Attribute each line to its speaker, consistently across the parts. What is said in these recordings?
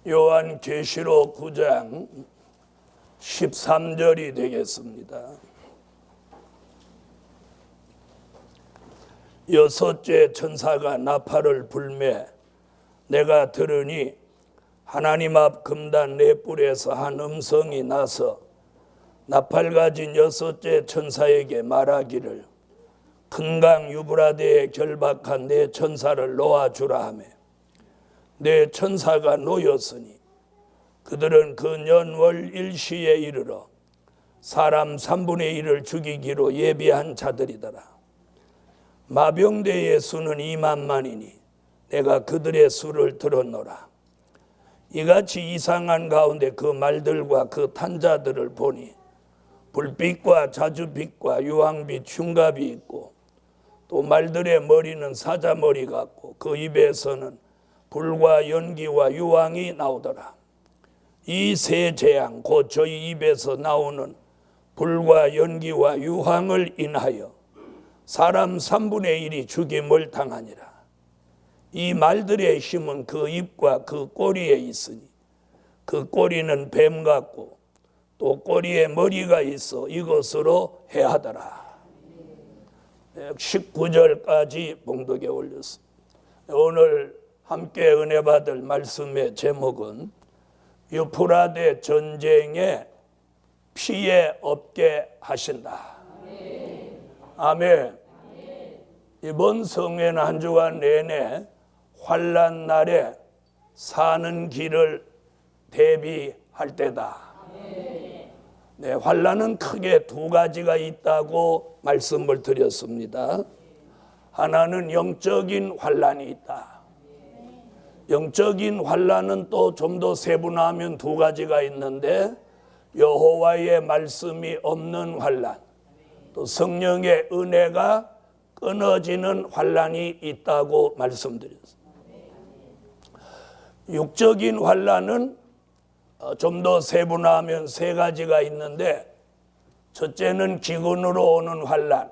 Speaker 1: 요한계시록 9장 13절이 되겠습니다. 여섯째 천사가 나팔을 불매 내가 들으니 하나님 앞 금단 네 뿔에서 한 음성이 나서 나팔 가진 여섯째 천사에게 말하기를 큰 강 유브라데에 결박한 네 천사를 놓아주라 하며 네 천사가 놓였으니 그들은 그 년월 일시에 이르러 사람 3분의 1을 죽이기로 예비한 자들이더라. 마병대의 수는 2만만이니 내가 그들의 수를 들었노라. 이같이 이상한 가운데 그 말들과 그 탄자들을 보니 불빛과 자주빛과 유황빛 흉갑이 있고 또 말들의 머리는 사자머리 같고 그 입에서는 불과 연기와 유황이 나오더라. 이 세 재앙 곧 저희 입에서 나오는 불과 연기와 유황을 인하여 사람 3분의 1이 죽임을 당하니라. 이 말들의 힘은 그 입과 그 꼬리에 있으니 그 꼬리는 뱀 같고 또 꼬리에 머리가 있어 이것으로 해하더라. 19절까지 봉독에 올렸습니다. 오늘 함께 은혜 받을 말씀의 제목은 유프라데 전쟁에 피해 없게 하신다. 아멘. 이번 성회는 한 주간 내내 환난 날에 사는 길을 대비할 때다. 네, 환난은 크게 두 가지가 있다고 말씀을 드렸습니다. 하나는 영적인 환난이 있다. 영적인 환난은 또 좀 더 세분화하면 두 가지가 있는데 여호와의 말씀이 없는 환난, 또 성령의 은혜가 끊어지는 환난이 있다고 말씀드렸습니다. 육적인 환난은 좀 더 세분화하면 세 가지가 있는데 첫째는 기근으로 오는 환난,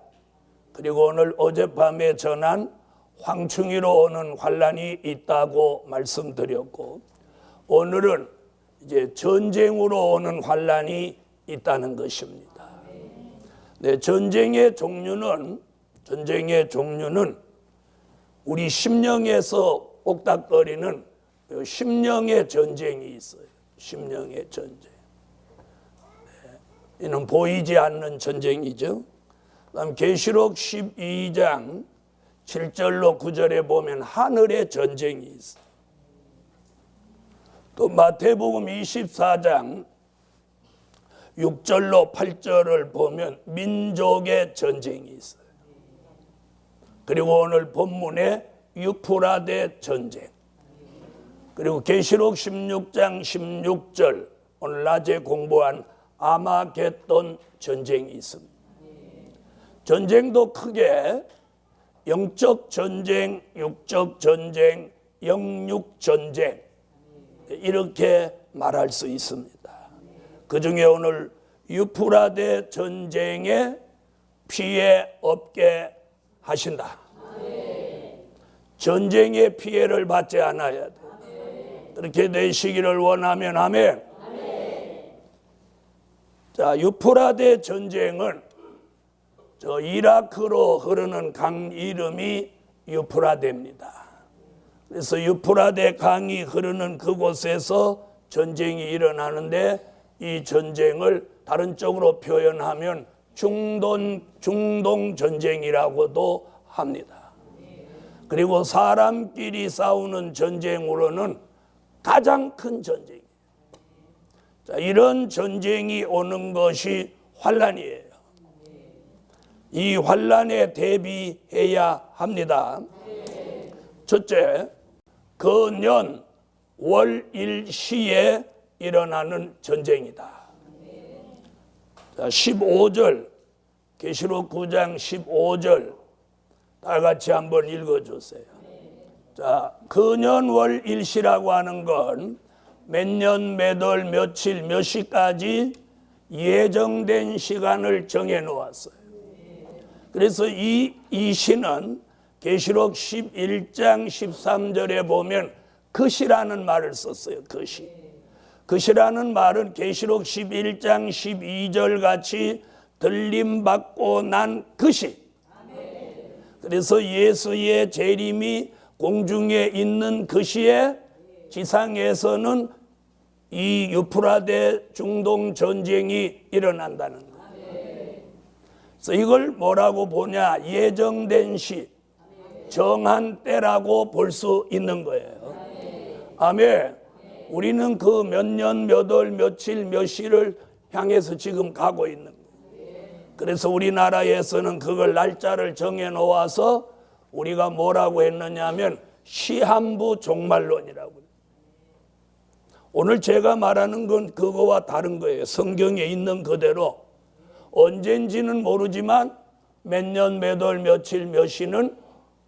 Speaker 1: 그리고 오늘 어젯밤에 전한 황충이로 오는 환난이 있다고 말씀드렸고 오늘은 이제 전쟁으로 오는 환난이 있다는 것입니다. 네, 전쟁의 종류는 우리 심령에서 옥닥거리는 심령의 전쟁이 있어요. 심령의 전쟁. 네, 이는 보이지 않는 전쟁이죠. 그다음 계시록 12장 7절로 9절에 보면 하늘의 전쟁이 있어요. 또 마태복음 24장 6절로 8절을 보면 민족의 전쟁이 있어요. 그리고 오늘 본문에 유프라데 전쟁, 그리고 계시록 16장 16절 오늘 낮에 공부한 아마겟돈 전쟁이 있습니다. 전쟁도 크게 영적 전쟁, 육적 전쟁, 영육 전쟁 이렇게 말할 수 있습니다. 그 중에 오늘 유프라데 전쟁에 피해 없게 하신다. 전쟁의 피해를 받지 않아야 돼. 그렇게 되시기를 원하면 아멘. 자, 유프라데 전쟁은 저 이라크로 흐르는 강 이름이 유프라데입니다. 그래서 유프라데 강이 흐르는 그곳에서 전쟁이 일어나는데 이 전쟁을 다른 쪽으로 표현하면 중동 전쟁이라고도 합니다. 그리고 사람끼리 싸우는 전쟁으로는 가장 큰 전쟁이에요. 자, 이런 전쟁이 오는 것이 환난이에요. 이 환난에 대비해야 합니다. 첫째, 그 년 월일시에 일어나는 전쟁이다. 자, 15절, 계시록 9장 15절 다 같이 한번 읽어주세요. 자, 그 년 월일시라고 하는 건 몇 년, 몇 월, 며칠, 몇 시까지 예정된 시간을 정해 놓았어요. 그래서 이 시는 계시록 11장 13절에 보면 것이라는 말을 썼어요. 것이. 것이라는 말은 계시록 11장 12절 같이 들림받고 난 것이. 그래서 예수의 재림이 공중에 있는 것이에 지상에서는 이 유프라데 중동 전쟁이 일어난다는 거예요. 그래서 이걸 뭐라고 보냐? 예정된 시, 정한 때라고 볼 수 있는 거예요. 아멘. 우리는 그 몇 년, 몇 월, 며칠, 몇 시를 향해서 지금 가고 있는 거예요. 그래서 우리나라에서는 그걸 날짜를 정해 놓아서 우리가 뭐라고 했느냐면 시한부 종말론이라고. 오늘 제가 말하는 건 그거와 다른 거예요. 성경에 있는 그대로 언젠지는 모르지만 몇 년, 몇 월, 며칠, 몇 시는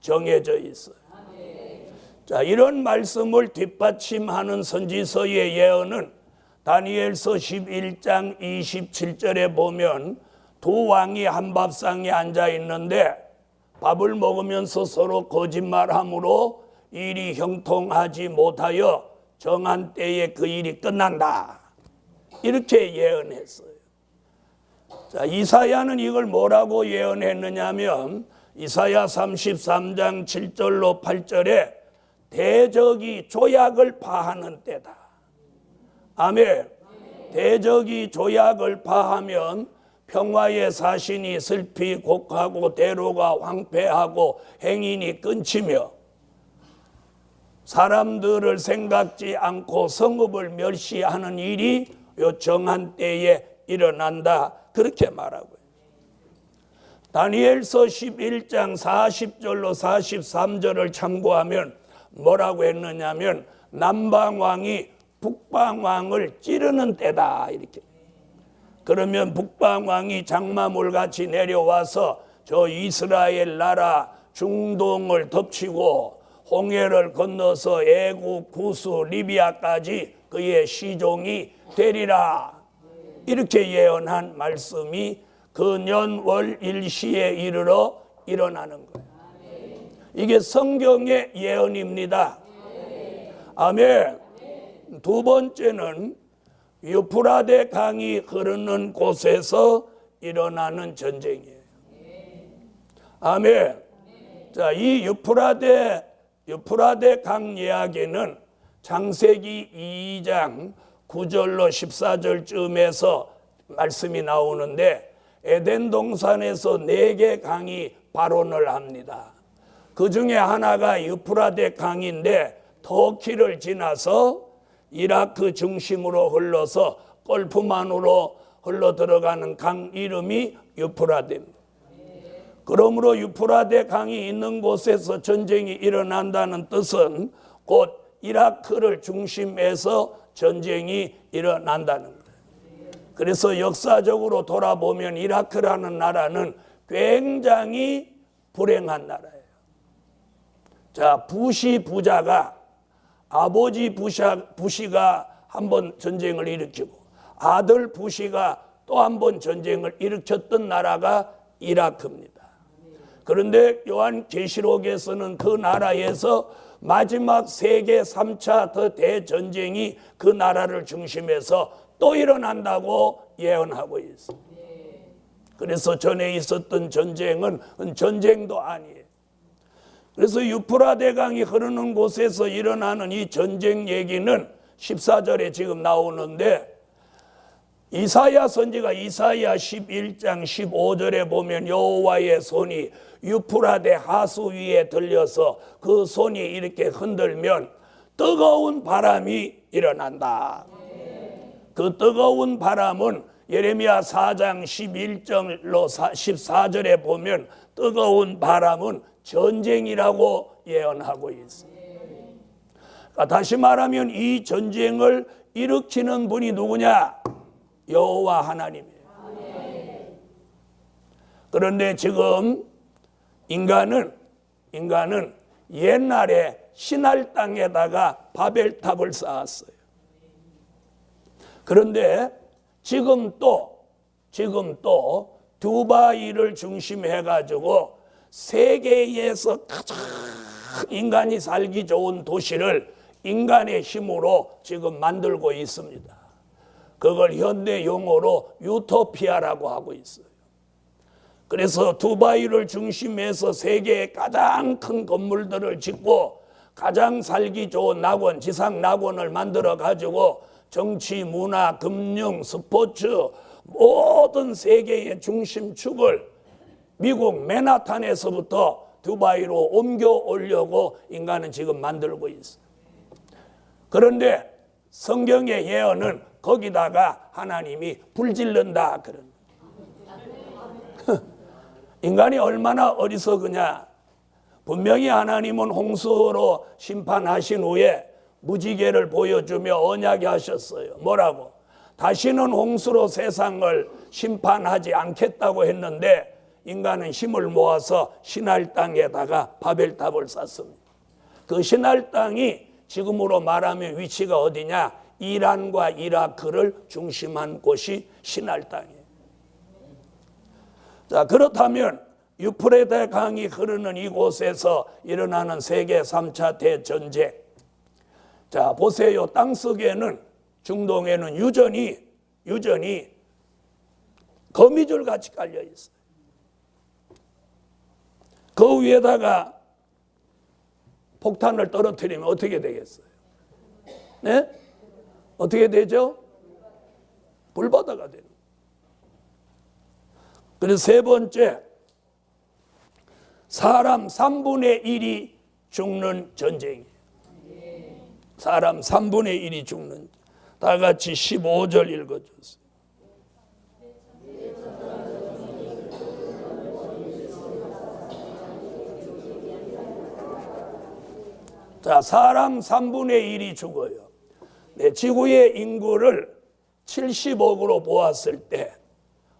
Speaker 1: 정해져 있어요. 자, 이런 말씀을 뒷받침하는 선지서의 예언은 다니엘서 11장 27절에 보면 두 왕이 한 밥상에 앉아 있는데 밥을 먹으면서 서로 거짓말함으로 일이 형통하지 못하여 정한 때에 그 일이 끝난다. 이렇게 예언했어요. 자, 이사야는 이걸 뭐라고 예언했느냐면 이사야 33장 7절로 8절에 대적이 조약을 파하는 때다. 아멘. 대적이 조약을 파하면 평화의 사신이 슬피 곡하고 대로가 황폐하고 행인이 끊치며 사람들을 생각지 않고 성읍을 멸시하는 일이 요 정한 때에 일어난다. 그렇게 말하고요. 다니엘서 11장 40절로 43절을 참고하면 뭐라고 했느냐면 남방왕이 북방왕을 찌르는 때다. 이렇게. 그러면 북방왕이 장마물같이 내려와서 저 이스라엘 나라 중동을 덮치고 홍해를 건너서 애국, 구스, 리비아까지 그의 시종이 되리라. 이렇게 예언한 말씀이 그 년 월 일시에 이르러 일어나는 거예요. 이게 성경의 예언입니다. 아멘. 두 번째는 유프라데 강이 흐르는 곳에서 일어나는 전쟁이에요. 아멘. 자, 이 유프라데 강 이야기는 창세기 2장 9절로 14절쯤에서 말씀이 나오는데 에덴 동산에서 4개 강이 발원을 합니다. 그 중에 하나가 유프라데 강인데 터키를 지나서 이라크 중심으로 흘러서 걸프만으로 흘러 들어가는 강 이름이 유프라데입니다. 그러므로 유프라데 강이 있는 곳에서 전쟁이 일어난다는 뜻은 곧 이라크를 중심해서 전쟁이 일어난다는 거예요. 그래서 역사적으로 돌아보면 이라크라는 나라는 굉장히 불행한 나라예요. 자, 부시 부자가 아버지 부시가 한번 전쟁을 일으키고 아들 부시가 또 한 번 전쟁을 일으켰던 나라가 이라크입니다. 그런데 요한계시록에서는 그 나라에서 마지막 세계 3차 더 대전쟁이 그 나라를 중심해서 또 일어난다고 예언하고 있습니다. 그래서 전에 있었던 전쟁은 전쟁도 아니에요. 그래서 유프라데 강이 흐르는 곳에서 일어나는 이 전쟁 얘기는 14절에 지금 나오는데 이사야 선지가 이사야 11장 15절에 보면 여호와의 손이 유프라데 하수 위에 들려서 그 손이 이렇게 흔들면 뜨거운 바람이 일어난다. 그 뜨거운 바람은 예레미야 4장 11절로 14절에 보면 뜨거운 바람은 전쟁이라고 예언하고 있습니다. 그러니까 다시 말하면 이 전쟁을 일으키는 분이 누구냐? 여호와 하나님이에요. 그런데 지금 인간은 옛날에 신할 땅에다가 바벨탑을 쌓았어요. 그런데 지금 또 두바이를 중심해 가지고 세계에서 가장 인간이 살기 좋은 도시를 인간의 힘으로 지금 만들고 있습니다. 그걸 현대 용어로 유토피아라고 하고 있어요. 그래서 두바이를 중심해서 세계의 가장 큰 건물들을 짓고 가장 살기 좋은 낙원, 지상 낙원을 만들어 가지고 정치, 문화, 금융, 스포츠 모든 세계의 중심축을 미국 맨하탄에서부터 두바이로 옮겨 오려고 인간은 지금 만들고 있어요. 그런데 성경의 예언은 거기다가 하나님이 불질른다 그런. 인간이 얼마나 어리석으냐. 분명히 하나님은 홍수로 심판하신 후에 무지개를 보여주며 언약이 하셨어요. 뭐라고? 다시는 홍수로 세상을 심판하지 않겠다고 했는데 인간은 힘을 모아서 신할 땅에다가 바벨탑을 쌓습니다. 그 신할 땅이 지금으로 말하면 위치가 어디냐? 이란과 이라크를 중심한 곳이 신할 땅이에요. 자, 그렇다면 유프레데 강이 흐르는 이곳에서 일어나는 세계 3차 대전쟁. 자, 보세요. 땅속에는 중동에는 유전이 거미줄 같이 깔려 있어요. 그 위에다가 폭탄을 떨어뜨리면 어떻게 되겠어요? 네? 어떻게 되죠? 불바다가 되는. 그래서 세 번째, 사람 3분의 1이 죽는 전쟁이에요. 사람 3분의 1이 죽는. 다 같이 15절 읽어주세요. 자, 사람 3분의 1이 죽어요. 네, 지구의 인구를 70억으로 보았을 때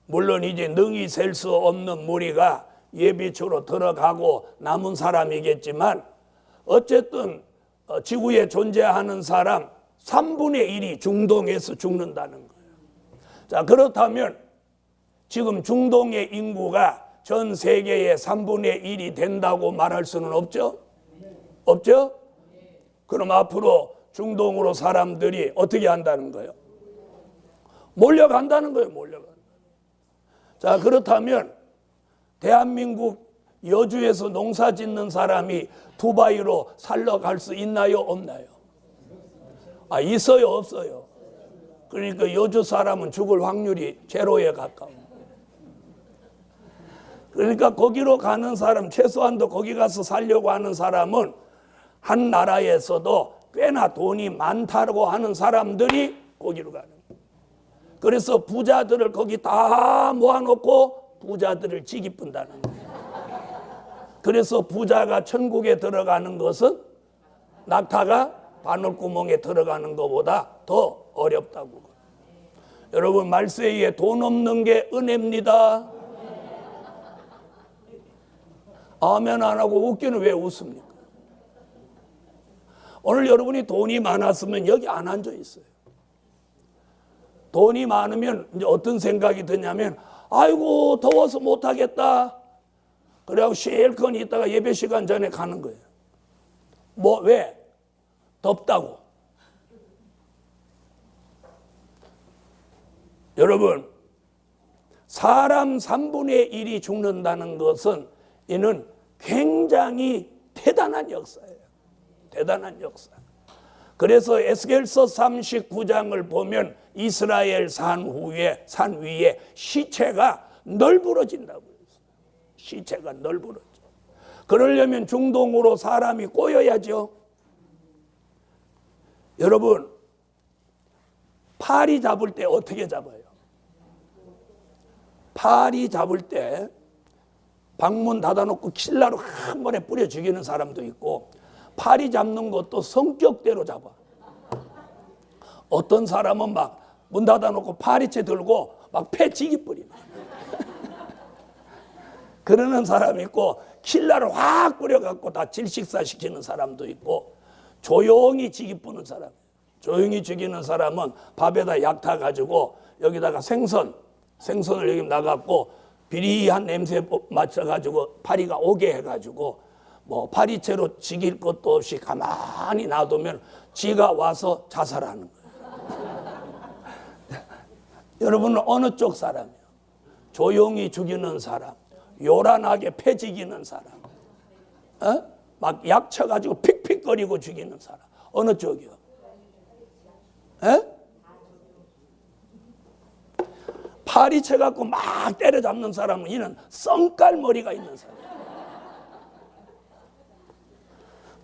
Speaker 1: 물론 이제 능히 셀 수 없는 무리가 예비초로 들어가고 남은 사람이겠지만 어쨌든 지구에 존재하는 사람 3분의 1이 중동에서 죽는다는 거예요. 자, 그렇다면 지금 중동의 인구가 전 세계의 3분의 1이 된다고 말할 수는 없죠? 없죠? 그럼 앞으로 중동으로 사람들이 어떻게 한다는 거예요? 몰려간다는 거예요. 몰려간다. 자, 그렇다면 대한민국 여주에서 농사 짓는 사람이 두바이로 살러 갈 수 있나요? 없나요? 아, 있어요? 없어요? 그러니까 여주 사람은 죽을 확률이 제로에 가까워. 그러니까 거기로 가는 사람, 최소한도 거기 가서 살려고 하는 사람은 한 나라에서도 꽤나 돈이 많다고 하는 사람들이 거기로 가는 거예요. 그래서 부자들을 거기 다 모아놓고 부자들을 찌기뿐다는 거예요. 그래서 부자가 천국에 들어가는 것은 낙타가 바늘구멍에 들어가는 것보다 더 어렵다고. 여러분, 말세에 돈 없는 게 은혜입니다. 아멘 안 하고 웃기는 왜 웃습니까? 오늘 여러분이 돈이 많았으면 여기 안 앉아 있어요. 돈이 많으면 이제 어떤 생각이 드냐면, 아이고 더워서 못하겠다. 그래갖고 실컷 있다가 예배 시간 전에 가는 거예요. 뭐 왜? 덥다고. 여러분, 사람 3분의 1이 죽는다는 것은 이는 굉장히 대단한 역사예요. 대단한 역사. 그래서 에스겔서 39장을 보면 이스라엘 산 위에 시체가 널브러진다고 했어요. 시체가 널브러져. 그러려면 중동으로 사람이 꼬여야죠. 여러분, 파리 잡을 때 어떻게 잡아요? 파리 잡을 때 방문 닫아놓고 킬라로 한 번에 뿌려 죽이는 사람도 있고, 파리 잡는 것도 성격대로 잡아. 어떤 사람은 막 문 닫아놓고 파리채 들고 막 패치기 뿌리는 그러는 사람이 있고, 킬라를 확 뿌려갖고 다 질식사시키는 사람도 있고, 조용히 지기 뿌는 사람. 조용히 죽이는 사람은 밥에다 약 타가지고 여기다가 생선을 여기 나갖고 비리한 냄새 맞춰가지고 파리가 오게 해가지고 뭐 파리채로 죽일 것도 없이 가만히 놔두면 지가 와서 자살하는 거예요. 여러분은 어느 쪽 사람이에요? 조용히 죽이는 사람, 요란하게 패지기는 사람, 막 약 쳐가지고 픽픽거리고 죽이는 사람, 어느 쪽이요? 파리채 갖고 막 때려잡는 사람은 이는 썬깔머리가 있는 사람.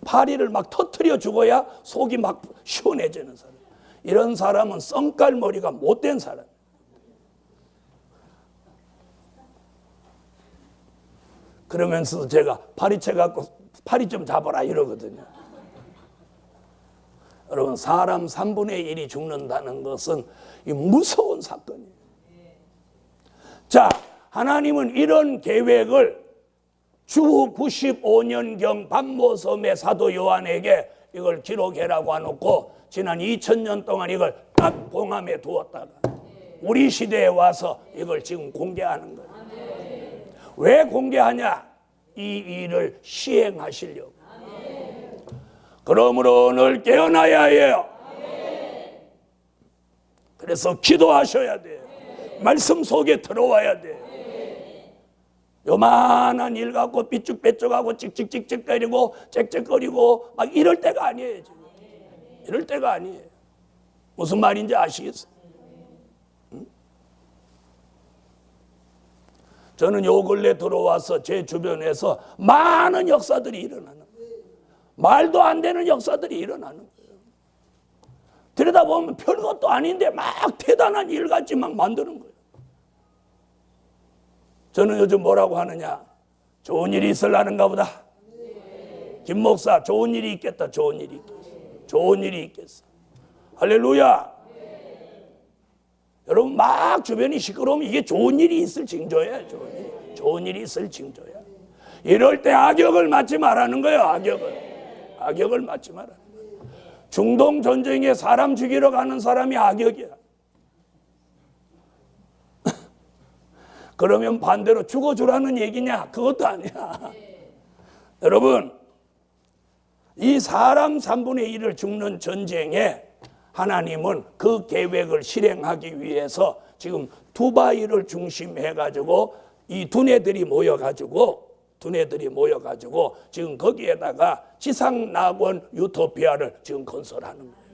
Speaker 1: 파리를 막 터뜨려 죽어야 속이 막 시원해지는 사람. 이런 사람은 썬깔머리가 못된 사람. 그러면서 제가 파리채 갖고 파리 좀 잡아라 이러거든요. 여러분, 사람 3분의 1이 죽는다는 것은 무서운 사건이에요. 자, 하나님은 이런 계획을 주 95년경 반모섬의 사도 요한에게 이걸 기록해라고 해놓고 지난 2000년 동안 이걸 딱 봉함해 두었다가 우리 시대에 와서 이걸 지금 공개하는 거예요. 왜 공개하냐? 이 일을 시행하시려고. 그러므로 오늘 깨어나야 해요. 그래서 기도하셔야 돼요. 말씀 속에 들어와야 돼요. 요만한 일 갖고 삐쭉빼쭉하고 찍찍찍찍거리고 짹짹거리고 막 이럴 때가 아니에요. 지금. 이럴 때가 아니에요. 무슨 말인지 아시겠어요? 저는 요 근래 들어와서 제 주변에서 많은 역사들이 일어나는 거예요. 말도 안 되는 역사들이 일어나는 거예요. 들여다보면 별것도 아닌데 막 대단한 일 같이 막 만드는 거예요. 저는 요즘 뭐라고 하느냐? 좋은 일이 있으려는가 보다. 김 목사, 좋은 일이 있겠다. 좋은 일이 있겠어. 좋은 일이 있겠어. 할렐루야. 여러분, 막 주변이 시끄러우면 이게 좋은 일이 있을 징조예요. 좋은 일이 있을 징조야. 이럴 때 악역을 맞지 말라는 거예요. 악역을 맞지 말라는 거예요. 중동 전쟁에 사람 죽이러 가는 사람이 악역이야. 그러면 반대로 죽어주라는 얘기냐? 그것도 아니야. 여러분, 이 사람 3분의 1을 죽는 전쟁에 하나님은 그 계획을 실행하기 위해서 지금 두바이를 중심해가지고 이 두뇌들이 모여가지고 지금 거기에다가 지상낙원 유토피아를 지금 건설하는 거예요.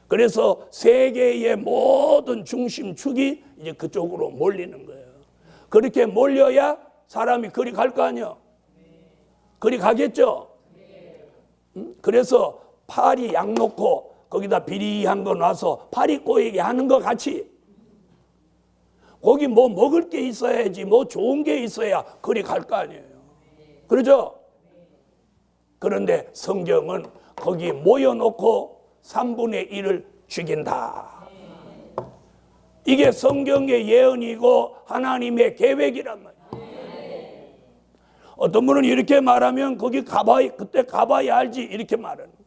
Speaker 1: 그래서 세계의 모든 중심축이 이제 그쪽으로 몰리는 거예요. 그렇게 몰려야 사람이 그리 갈 거 아니에요. 그리 가겠죠. 그래서 파리 약 놓고 거기다 비리한 거 놔서 파리 꼬이게 하는 것 같이 거기 뭐 먹을 게 있어야지, 뭐 좋은 게 있어야 그리 갈 거 아니에요. 그러죠? 그런데 성경은 거기 모여놓고 3분의 1을 죽인다. 이게 성경의 예언이고 하나님의 계획이란 말이에요. 어떤 분은 이렇게 말하면 거기 그때 가봐야 알지 이렇게 말하는 거예요.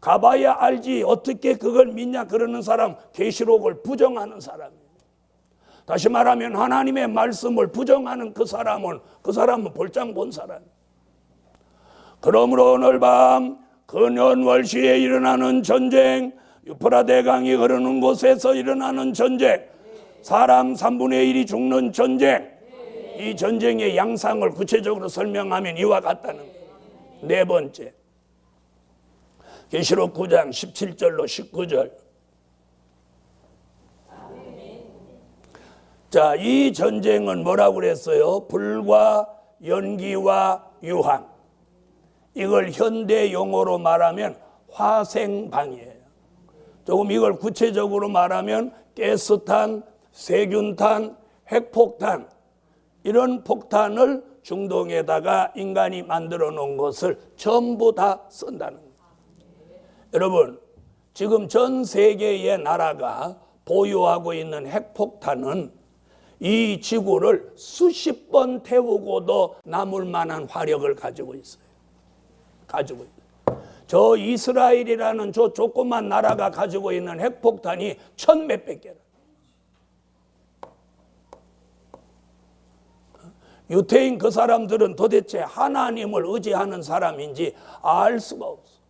Speaker 1: 가봐야 알지 어떻게 그걸 믿냐 그러는 사람, 계시록을 부정하는 사람이에요. 다시 말하면 하나님의 말씀을 부정하는 그 사람은 볼장 본 사람이에요. 그러므로 오늘 밤 근원월시에 일어나는 전쟁, 유프라데강이 흐르는 곳에서 일어나는 전쟁, 사람 3분의 1이 죽는 전쟁, 이 전쟁의 양상을 구체적으로 설명하면 이와 같다는 거예요. 네 번째, 계시록 9장 17절로 19절. 자, 이 전쟁은 뭐라고 그랬어요? 불과 연기와 유황. 이걸 현대 용어로 말하면 화생방이에요. 조금 이걸 구체적으로 말하면 가스탄, 세균탄, 핵폭탄, 이런 폭탄을 중동에다가 인간이 만들어 놓은 것을 전부 다 쓴다는 거예요. 여러분, 지금 전 세계의 나라가 보유하고 있는 핵폭탄은 이 지구를 수십 번 태우고도 남을 만한 화력을 가지고 있어요. 저 이스라엘이라는 저 조그만 나라가 가지고 있는 핵폭탄이 1000몇백 개라. 유태인 그 사람들은 도대체 하나님을 의지하는 사람인지 알 수가 없어.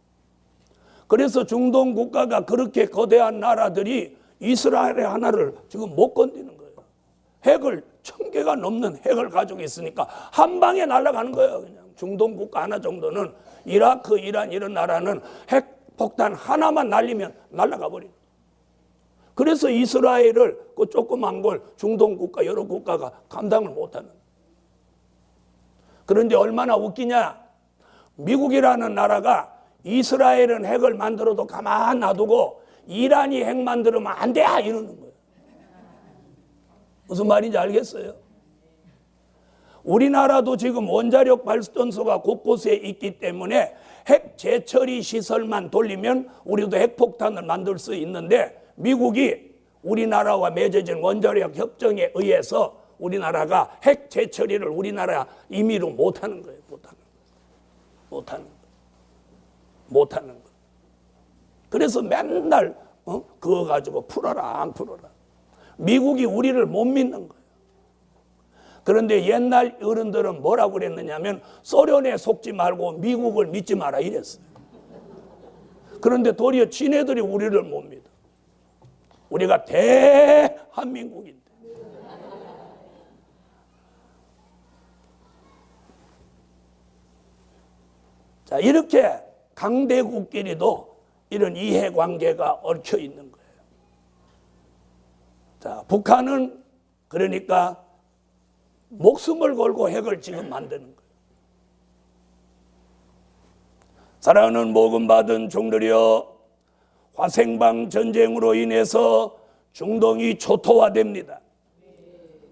Speaker 1: 그래서 중동 국가가 그렇게 거대한 나라들이 이스라엘의 하나를 지금 못 건드리는 거예요. 핵을 1000개가 넘는 핵을 가지고 있으니까 한 방에 날아가는 거예요. 그냥 중동 국가 하나 정도는, 이라크, 이란 이런 나라는 핵폭탄 하나만 날리면 날아가 버리는. 그래서 이스라엘을 그 조그만 걸 중동 국가 여러 국가가 감당을 못하는. 그런데 얼마나 웃기냐, 미국이라는 나라가 이스라엘은 핵을 만들어도 가만 놔두고 이란이 핵 만들면 안 돼 이러는 거예요. 무슨 말인지 알겠어요? 우리나라도 지금 원자력 발전소가 곳곳에 있기 때문에 핵 재처리 시설만 돌리면 우리도 핵폭탄을 만들 수 있는데, 미국이 우리나라와 맺어진 원자력 협정에 의해서 우리나라가 핵 재처리를 우리나라 임의로 못하는 거예요. 못하는 거. 그래서 맨날 그거 가지고 풀어라 안 풀어라. 미국이 우리를 못 믿는 거예요. 그런데 옛날 어른들은 뭐라고 그랬느냐면 소련에 속지 말고 미국을 믿지 마라 이랬어요. 그런데 도리어 지네들이 우리를 못 믿어. 우리가 대한민국인데. 자, 이렇게 강대국끼리도 이런 이해관계가 얽혀 있는 거예요. 자, 북한은 그러니까 목숨을 걸고 핵을 지금 만드는 거예요. 사랑하는 복음받은 종들이여, 화생방 전쟁으로 인해서 중동이 초토화됩니다.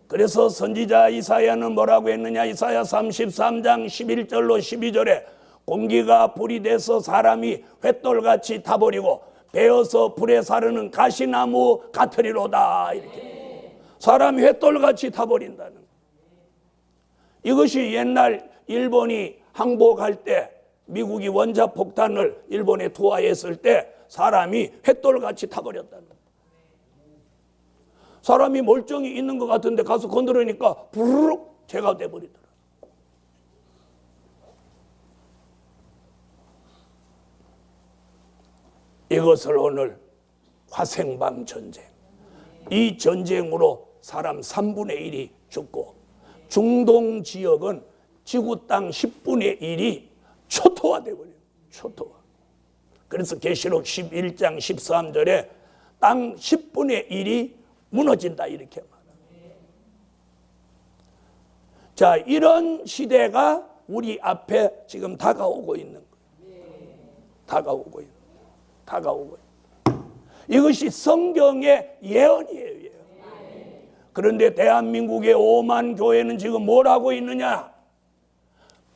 Speaker 1: 그래서 선지자 이사야는 뭐라고 했느냐, 이사야 33장 11절로 12절에 공기가 불이 돼서 사람이 횃돌같이 타버리고 베어서 불에 사르는 가시나무 같으리로다. 이렇게 사람이 횃돌같이 타버린다는 거예요. 이것이 옛날 일본이 항복할 때 미국이 원자폭탄을 일본에 투하했을 때 사람이 횃돌같이 타버렸다는 거예요. 사람이 멀쩡히 있는 것 같은데 가서 건드리니까 부르륵 재가 돼버리더라. 이것을 오늘 화생방 전쟁, 이 전쟁으로 사람 3분의 1이 죽고 중동 지역은 지구 땅 10분의 1이 초토화돼 버려요. 초토화. 그래서 계시록 11장 13절에 땅 10분의 1이 무너진다 이렇게 말합니다. 자, 이런 시대가 우리 앞에 지금 다가오고 있는 거예요. 다가오고 있는. 이것이 성경의 예언이에요. 그런데 대한민국의 5만 교회는 지금 뭘 하고 있느냐?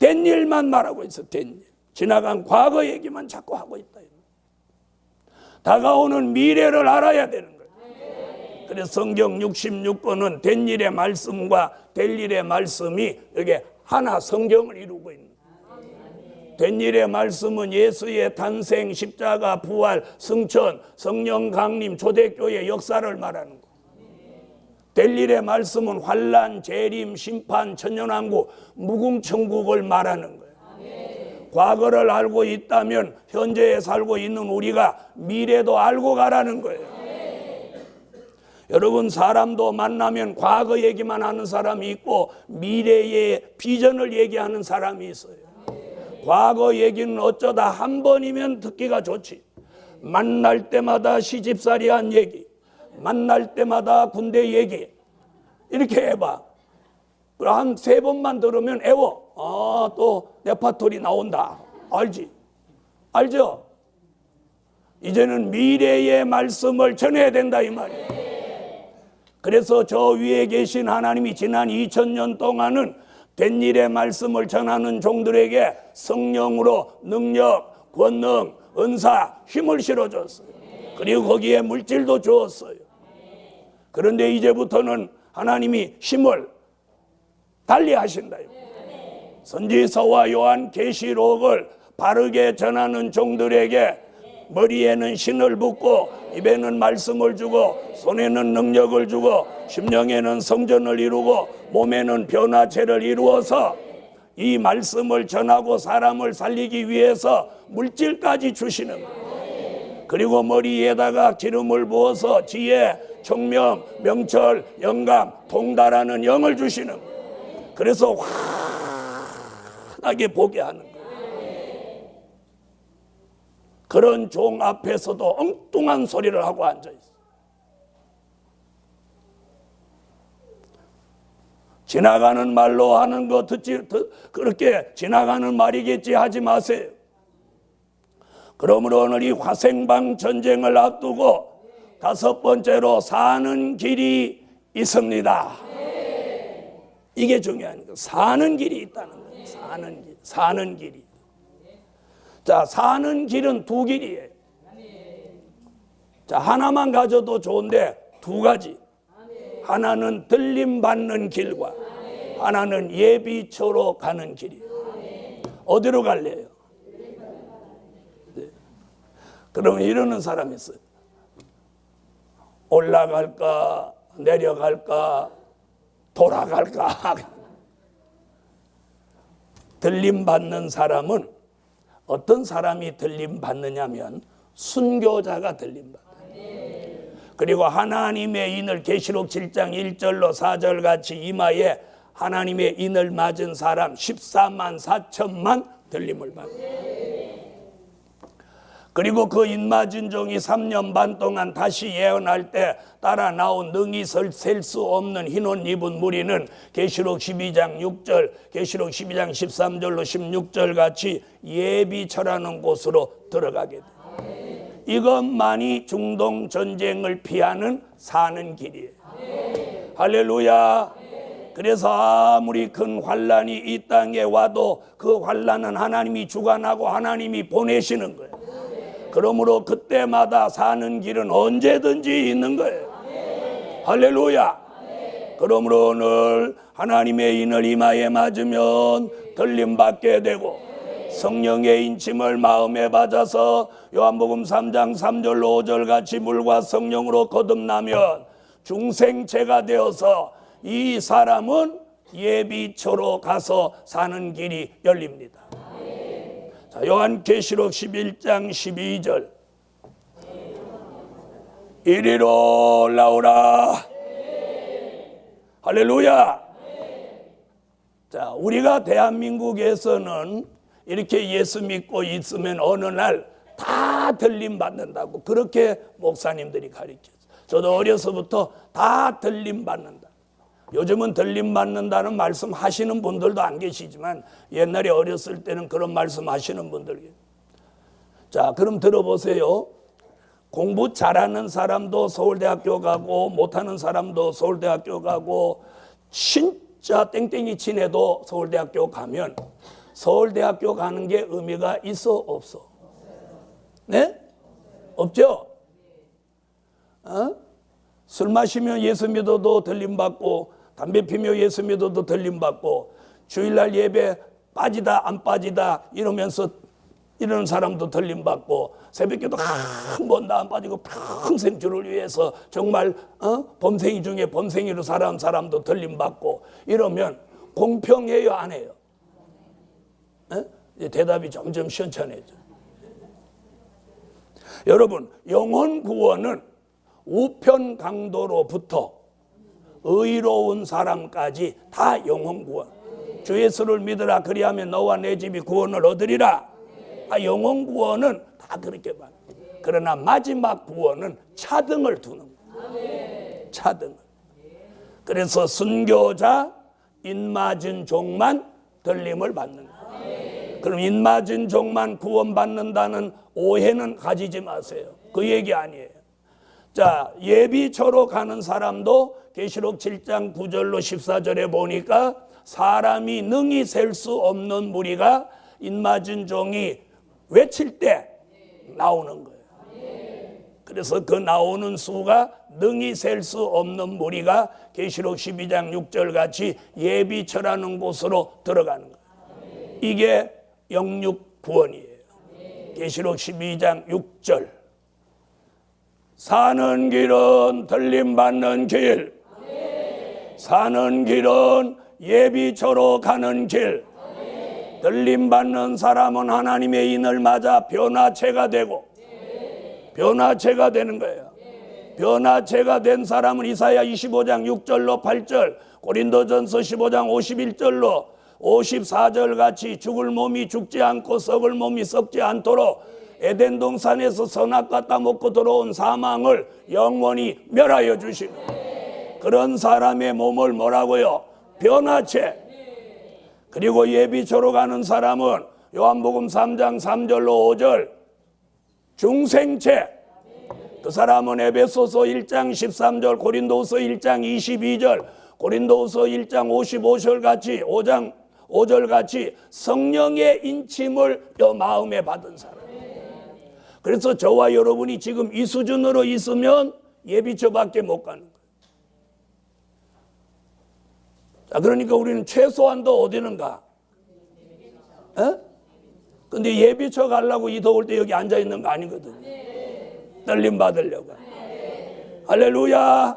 Speaker 1: 된 일만 말하고 있어. 된 일. 지나간 과거 얘기만 자꾸 하고 있다. 다가오는 미래를 알아야 되는 거예요. 그래서 성경 66권은 된 일의 말씀과 될 일의 말씀이 이게 하나 성경을 이루고 있는 거예요. 된 일의 말씀은 예수의 탄생, 십자가, 부활, 승천, 성령 강림, 초대교회 역사를 말하는 거예요. 될 일의 말씀은 환난, 재림, 심판, 천년왕국, 무궁천국을 말하는 거예요. 과거를 알고 있다면 현재에 살고 있는 우리가 미래도 알고 가라는 거예요. 여러분, 사람도 만나면 과거 얘기만 하는 사람이 있고 미래의 비전을 얘기하는 사람이 있어요. 과거 얘기는 어쩌다 한 번이면 듣기가 좋지. 만날 때마다 시집살이한 얘기, 만날 때마다 군대 얘기 이렇게 해봐. 한 3번만 들으면 애워. 또 레파토리 나온다. 알죠? 이제는 미래의 말씀을 전해야 된다 이 말이에요. 그래서 저 위에 계신 하나님이 지난 2000년 동안은 된 일의 말씀을 전하는 종들에게 성령으로 능력, 권능, 은사, 힘을 실어줬어요. 그리고 거기에 물질도 주었어요. 그런데 이제부터는 하나님이 힘을 달리 하신다. 선지서와 요한 계시록을 바르게 전하는 종들에게 머리에는 신을 붓고 입에는 말씀을 주고 손에는 능력을 주고 심령에는 성전을 이루고 몸에는 변화체를 이루어서 이 말씀을 전하고 사람을 살리기 위해서 물질까지 주시는 거예요. 그리고 머리에다가 기름을 부어서 지혜, 총명, 명철, 영감, 통달하는 영을 주시는 거예요. 그래서 환하게 보게 하는 거예요. 그런 종 앞에서도 엉뚱한 소리를 하고 앉아있어요. 지나가는 말로 하는 거 그렇게 지나가는 말이겠지 하지 마세요. 그러므로 오늘 이 화생방 전쟁을 앞두고 다섯 번째로 사는 길이 있습니다. 이게 중요한 거예요. 사는 길이 있다는 거예요. 사는 길이. 자, 사는 길은 두 길이에요. 자, 하나만 가져도 좋은데 두 가지. 하나는 들림 받는 길과 하나는 예비처로 가는 길이에요. 어디로 갈래요? 네. 그러면 이러는 사람이 있어요. 올라갈까 내려갈까 돌아갈까. 들림 받는 사람은 어떤 사람이 들림 받느냐면 순교자가 들림 받아요. 그리고 하나님의 인을 계시록 7장 1절로 4절 같이 이마에 하나님의 인을 맞은 사람 14만 4천만 들림을 받아요. 그리고 그 인 맞은 종이 3년 반 동안 다시 예언할 때 따라 나온 능히 셀 수 없는 흰옷 입은 무리는 계시록 12장 6절, 계시록 12장 13절로 16절 같이 예비처라는 곳으로 들어가게 돼요. 이것만이 중동 전쟁을 피하는 사는 길이에요. 할렐루야. 그래서 아무리 큰 환란이 이 땅에 와도 그 환란은 하나님이 주관하고 하나님이 보내시는 거예요. 그러므로 그때마다 사는 길은 언제든지 있는 거예요. 할렐루야. 그러므로 오늘 하나님의 인을 이마에 맞으면 들림 받게 되고 성령의 인침을 마음에 받아서 요한복음 3장 3절로 5절 같이 물과 성령으로 거듭나면 중생체가 되어서 이 사람은 예비처로 가서 사는 길이 열립니다. 자, 요한계시록 11장 12절 이리로 올라오라. 할렐루야. 자, 우리가 대한민국에서는 이렇게 예수 믿고 있으면 어느 날 다 들림 받는다고 그렇게 목사님들이 가르쳤어요. 저도 어려서부터 다 들림 받는다. 요즘은 들림 받는다는 말씀 하시는 분들도 안 계시지만 옛날에 어렸을 때는 그런 말씀 하시는 분들 계세요. 자, 그럼 들어보세요. 공부 잘하는 사람도 서울대학교 가고 못하는 사람도 서울대학교 가고 진짜 땡땡이 친해도 서울대학교 가면 서울대학교 가는 게 의미가 있어 없어? 네? 없죠? 술 마시면 예수 믿어도 들림받고 담배 피며 예수 믿어도 들림받고 주일날 예배 빠지다 안 빠지다 이러면서 이러는 사람도 들림받고 새벽기도 한 번도 안 빠지고 평생 주를 위해서 정말 범생이 중에 범생이로 살아온 사람도 들림받고 이러면 공평해요 안 해요? 대답이 점점 시원찮아져. 여러분, 영혼 구원은 우편 강도로부터 의로운 사람까지 다 영혼 구원. 주 예수를 믿으라 그리하면 너와 내 집이 구원을 얻으리라. 영혼 구원은 다 그렇게 봐요. 그러나 마지막 구원은 차등을 두는 거예요. 차등을. 그래서 순교자, 인맞은 종만 들림을 받는 거예요. 그럼 인맞은 종만 구원받는다는 오해는 가지지 마세요. 그 얘기 아니에요. 자, 예비처로 가는 사람도 계시록 7장 9절로 14절에 보니까 사람이 능히 셀 수 없는 무리가 인맞은 종이 외칠 때 나오는 거예요. 그래서 그 나오는 수가 능히 셀 수 없는 무리가 계시록 12장 6절 같이 예비처라는 곳으로 들어가는 거예요. 이게 영육 구원이에요. 계시록 12장 6절. 사는 길은 들림받는 길, 사는 길은 예비처로 가는 길. 들림받는 사람은 하나님의 인을 맞아 변화체가 되고, 변화체가 되는 거예요. 변화체가 된 사람은 이사야 25장 6절로 8절, 고린도전서 15장 51절로 54절 같이 죽을 몸이 죽지 않고 썩을 몸이 썩지 않도록 에덴 동산에서 선악과 따먹고 들어온 사망을 영원히 멸하여 주시는 그런 사람의 몸을 뭐라고요? 변화체. 그리고 예비처로 가는 사람은 요한복음 3장 3절로 5절 중생체. 그 사람은 에베소서 1장 13절, 고린도서 1장 22절, 고린도서 1장 55절 같이 5장 5절 같이 성령의 인침을 요 마음에 받은 사람. 그래서 저와 여러분이 지금 이 수준으로 있으면 예비처밖에 못 가는 거예요. 자, 그러니까 우리는 최소한도 어디는 가? 근데 예비처 가려고 이 더울 때 여기 앉아 있는 거 아니거든요. 떨림 받으려고. 할렐루야.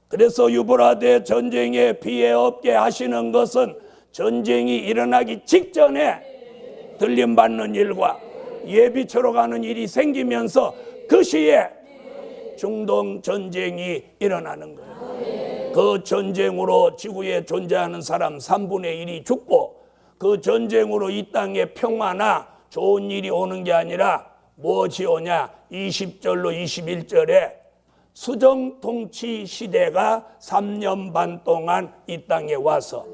Speaker 1: 그래서 유브라데 전쟁에 피해 없게 하시는 것은 전쟁이 일어나기 직전에 들림받는 일과 예비처로 가는 일이 생기면서 그 시에 중동 전쟁이 일어나는 거예요. 그 전쟁으로 지구에 존재하는 사람 3분의 1이 죽고, 그 전쟁으로 이 땅에 평화나 좋은 일이 오는 게 아니라 무엇이 오냐? 20절로 21절에 수정통치 시대가 3년 반 동안 이 땅에 와서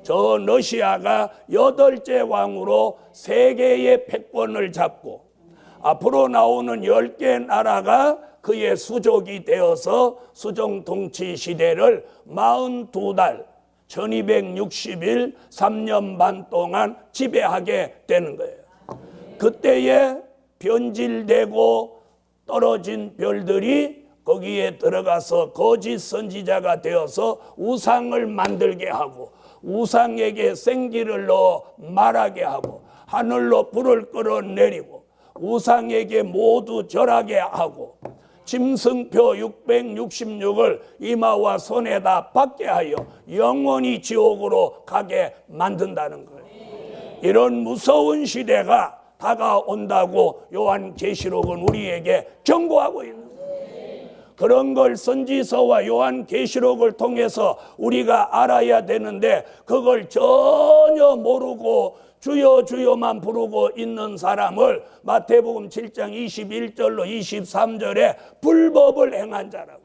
Speaker 1: 저 러시아가 8째 왕으로 세계의 패권을 잡고 앞으로 나오는 10개 나라가 그의 수족이 되어서 수정통치 시대를 42달 1260일 3년 반 동안 지배하게 되는 거예요. 그때에 변질되고 떨어진 별들이 거기에 들어가서 거짓 선지자가 되어서 우상을 만들게 하고, 우상에게 생기를 넣어 말하게 하고, 하늘로 불을 끌어내리고, 우상에게 모두 절하게 하고, 짐승표 666을 이마와 손에다 받게 하여 영원히 지옥으로 가게 만든다는 거예요. 이런 무서운 시대가 다가온다고 요한계시록은 우리에게 경고하고 있는 거예요. 그런 걸 선지서와 요한계시록을 통해서 우리가 알아야 되는데, 그걸 전혀 모르고 주여 주여만 부르고 있는 사람을 마태복음 7장 21절로 23절에 불법을 행한 자라고.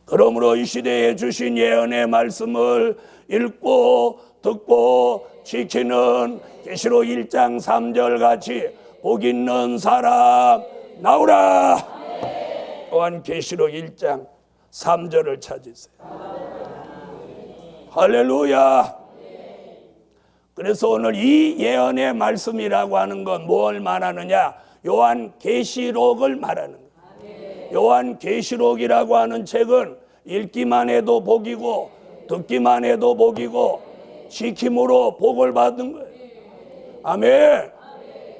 Speaker 1: 그러므로 이 시대에 주신 예언의 말씀을 읽고 듣고 지키는 계시록 1장 3절 같이 복 있는 사람 나오라. 또한 계시록 1장 3절을 찾으세요. 할렐루야. 그래서 오늘 이 예언의 말씀이라고 하는 건 뭘 말하느냐? 요한계시록을 말하는 거예요. 요한계시록이라고 하는 책은 읽기만 해도 복이고 듣기만 해도 복이고 지킴으로 복을 받는 거예요. 아멘.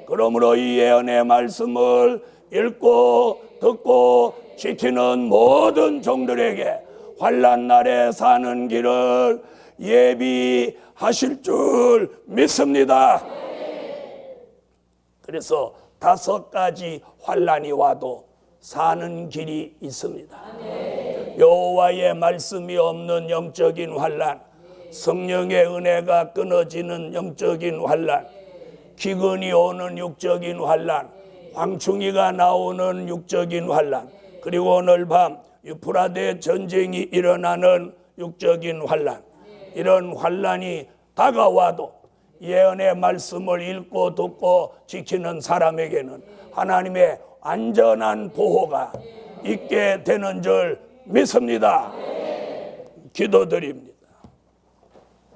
Speaker 1: 그러므로 이 예언의 말씀을 읽고 듣고 지키는 모든 종들에게 환난 날에 사는 길을 예비하실 줄 믿습니다. 그래서 5가지 환난이 와도 사는 길이 있습니다. 여호와의 말씀이 없는 영적인 환난, 성령의 은혜가 끊어지는 영적인 환난, 기근이 오는 육적인 환난, 황충이가 나오는 육적인 환난, 그리고 오늘 밤 유프라데 전쟁이 일어나는 육적인 환난, 이런 환난이 다가와도 예언의 말씀을 읽고 듣고 지키는 사람에게는 하나님의 안전한 보호가 있게 되는 줄 믿습니다. 기도드립니다.